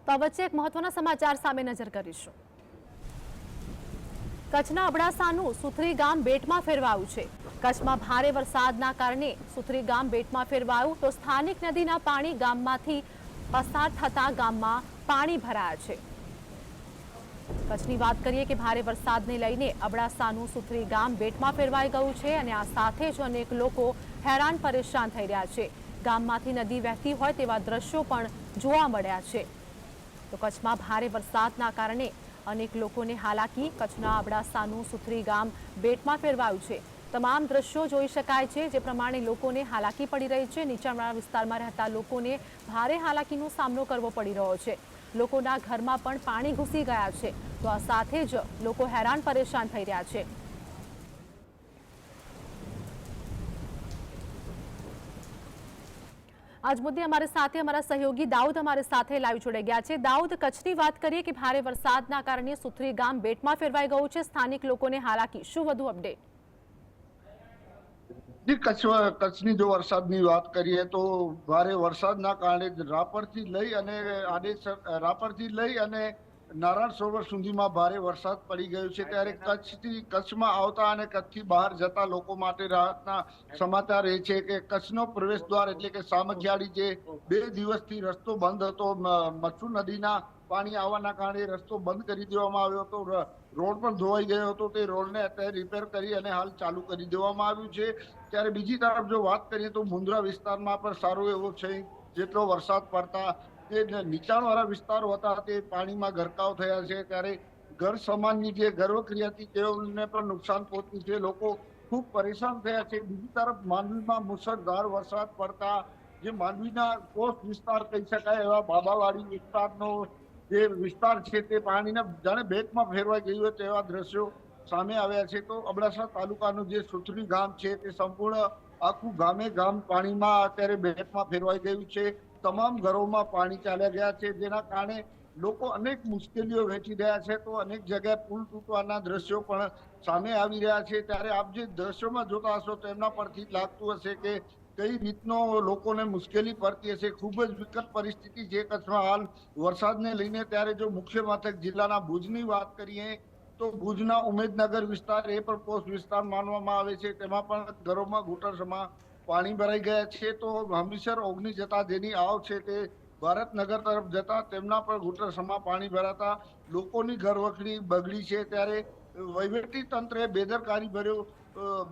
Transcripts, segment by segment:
તો આ વચ્ચે એક મહત્વના સમાચાર સામે નજર કરીશું। કચ્છના અબડાસાનું સુથરી ગામ બેટમાં ફેરવાયું છે। કચ્છમાં ભારે વરસાદના કારણે સુથરી ગામ બેટમાં ફેરવાયું તો સ્થાનિક નદીના પાણી ગામમાંથી પસાર થતા ગામમાં પાણી ભરાયા છે। કચ્છની વાત કરીએ કે ભારે વરસાદને લઈને અબડાસાનું સુથરી ગામ બેટમાં ફેરવાઈ ગયું છે અને આ સાથે જ અનેક લોકો હેરાન પરેશાન થઈ રહ્યા છે। ગામમાંથી નદી વહેતી હોય તેવા દ્રશ્યો પણ જોવા મળ્યા છે। તો કચ્છમાં ભારે વરસાદના કારણે અનેક લોકોને હાલાકી। કચ્છના અબડાસાનું સુથરી ગામ બેટમાં ફેરવાયું છે। તમામ દ્રશ્યો જોઈ શકાય છે જે પ્રમાણે લોકોને હાલાકી પડી રહી છે। નીચાણવાળા વિસ્તારમાં રહેતા લોકોને ભારે હાલાકીનો સામનો કરવો પડી રહ્યો છે। લોકોના ઘરમાં પણ પાણી ઘૂસી ગયા છે તો આ સાથે જ લોકો હેરાન પરેશાન થઈ રહ્યા છે। आज मुद्दे हमारे साथ हमारा सहयोगी दाऊद हमारे साथ लाइव जोड़ाई गया है। दाऊद, कच्छनी बात करिए कि भारे वरसादना कारणे सुथरी गाम बेटમાં ફેરવાઈ ગયું છે। સ્થાનિક લોકોને હાલાકી, શું વધુ અપડેટ? કચ્છની જો વરસાદની વાત કરીએ તો ભારે વરસાદના કારણે રાપરથી લઈ અને નારાયણ સરોવર સુધીમાં ભારે વરસાદ પડી ગયો છે। ત્યારે કચ્છમાં આવતા અને કચ્છથી બહાર જતા લોકો માટે રાહતના સમાચાર એ છે કે કચ્છનો પ્રવેશ દ્વાર એટલે કે સામખિયાળી જે 2 દિવસથી રસ્તો બંધ હતો, મચ્છુ નદીના પાણી આવવાના કારણે રસ્તો બંધ કરી દેવામાં આવ્યો હતો। રોડ પણ ધોવાઈ ગયો હતો। તે રોડને અત્યારે રિપેર કરી અને હાલ ચાલુ કરી દેવામાં આવ્યું છે। ત્યારે બીજી તરફ જો વાત કરીએ તો મુન્દ્રા વિસ્તારમાં પણ સારો એવો છે। જેટલો વરસાદ પડતા જે નીચાણવાળા વિસ્તારો હતા તે પાણીમાં ગરકાવ થયા છે। ત્યારે ઘર સમાનની જે ઘરવખરી હતી તેઓને પણ નુકસાન પહોંચ્યું છે। લોકો ખૂબ પરેશાન થયા છે। બીજી તરફ માંડવીમાં મુશળધાર વરસાદ પડતા જે માંડવીના કોસ્ટ વિસ્તાર કહી શકાય એવા બાબાવાડી વિસ્તારનો જે વિસ્તાર છે તે પાણીના જાણે બેટમાં ફેરવાઈ ગયું હોય તેવા દ્રશ્યો સામે આવ્યા છે। તો અબડાસા તાલુકાનું જે સુથરી ગામ છે તે સંપૂર્ણ આખું ગામ પાણીમાં અત્યારે બેટમાં ફેરવાઈ ગયું છે। તમામ ઘરોમાં પાણી ચાલ્યા ગયા છે જેના કારણે લોકો અનેક મુશ્કેલીઓ વેઠી રહ્યા છે। તો અનેક જગ્યાએ પુલ તૂટવાના દ્રશ્યો પણ સામે આવી રહ્યા છે। ત્યારે આપ જે દ્રશ્યોમાં જોતા હશો તો એમના પરથી લાગતું હશે કે કઈ રીતનો લોકોને મુશ્કેલી પડતી હશે। ખૂબ જ વિકટ પરિસ્થિતિ છે કચ્છમાં હાલ વરસાદને લઈને। ત્યારે જો મુખ્ય મથક જિલ્લાના ભુજની વાત કરીએ તો ભુજના ઉમેદનગર વિસ્તાર એ પણ પોસ્ટ વિસ્તાર માનવામાં આવે છે। તેમાં પણ ઘરોમાં ઘૂંટણસમા પાણી ભરાઈ ગયા છે। તો હમીસર ઓગની જતા જેની આવ છે તે ભારતનગર તરફ જતા તેમના પણ ઘૂંટણસમા પાણી ભરાતા લોકોની ઘરવખરી બગડી છે। ત્યારે વહીવટી તંત્રે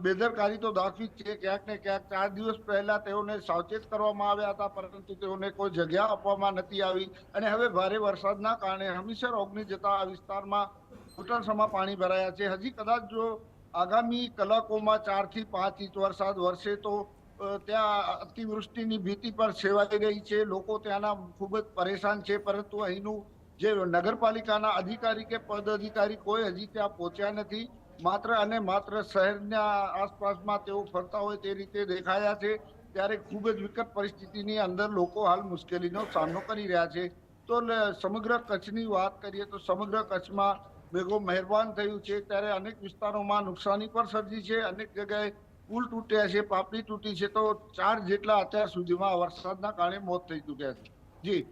બેદરકારી તો દાખવી જ છે ક્યાંક ને ક્યાંક। 4 દિવસ પહેલા તેઓને સાવચેત કરવામાં આવ્યા હતા પરંતુ તેઓને કોઈ જગ્યા આપવામાં નથી આવી અને હવે ભારે વરસાદના કારણે હમીસર ઓગની જતા આ વિસ્તારમાં ઘૂંટણસમા પાણી ભરાયા છે। હજી કદાચ જો આગામી કલાકોમાં 4 થી 5 ઇંચ વરસાદ વરસે તો ત્યાં અતિવૃષ્ટિની ભીતિ પણ સેવાઈ રહી છે। લોકો ત્યાંના ખૂબ જ પરેશાન છે પરંતુ અહીંનું જે નગરપાલિકાના અધિકારી કે પદ અધિકારી કોઈ હજી ત્યાં પહોંચ્યા નથી। માત્ર અને માત્ર શહેરના આસપાસમાં તેઓ ફરતા હોય તે રીતે દેખાયા છે। ત્યારે ખૂબ જ વિકટ પરિસ્થિતિની અંદર લોકો હાલ મુશ્કેલીનો સામનો કરી રહ્યા છે। તો સમગ્ર કચ્છની વાત કરીએ તો સમગ્ર કચ્છમાં મેઘો મહેરબાન થયું છે। ત્યારે અનેક વિસ્તારોમાં નુકસાની પણ સર્જી છે। અનેક જગ્યાએ પુલ તૂટ્યા છે, પાપડી તૂટી છે। તો 4 જેટલા અત્યાર સુધીમાં વરસાદના કારણે મોત થઈ ચૂક્યા છે। જી।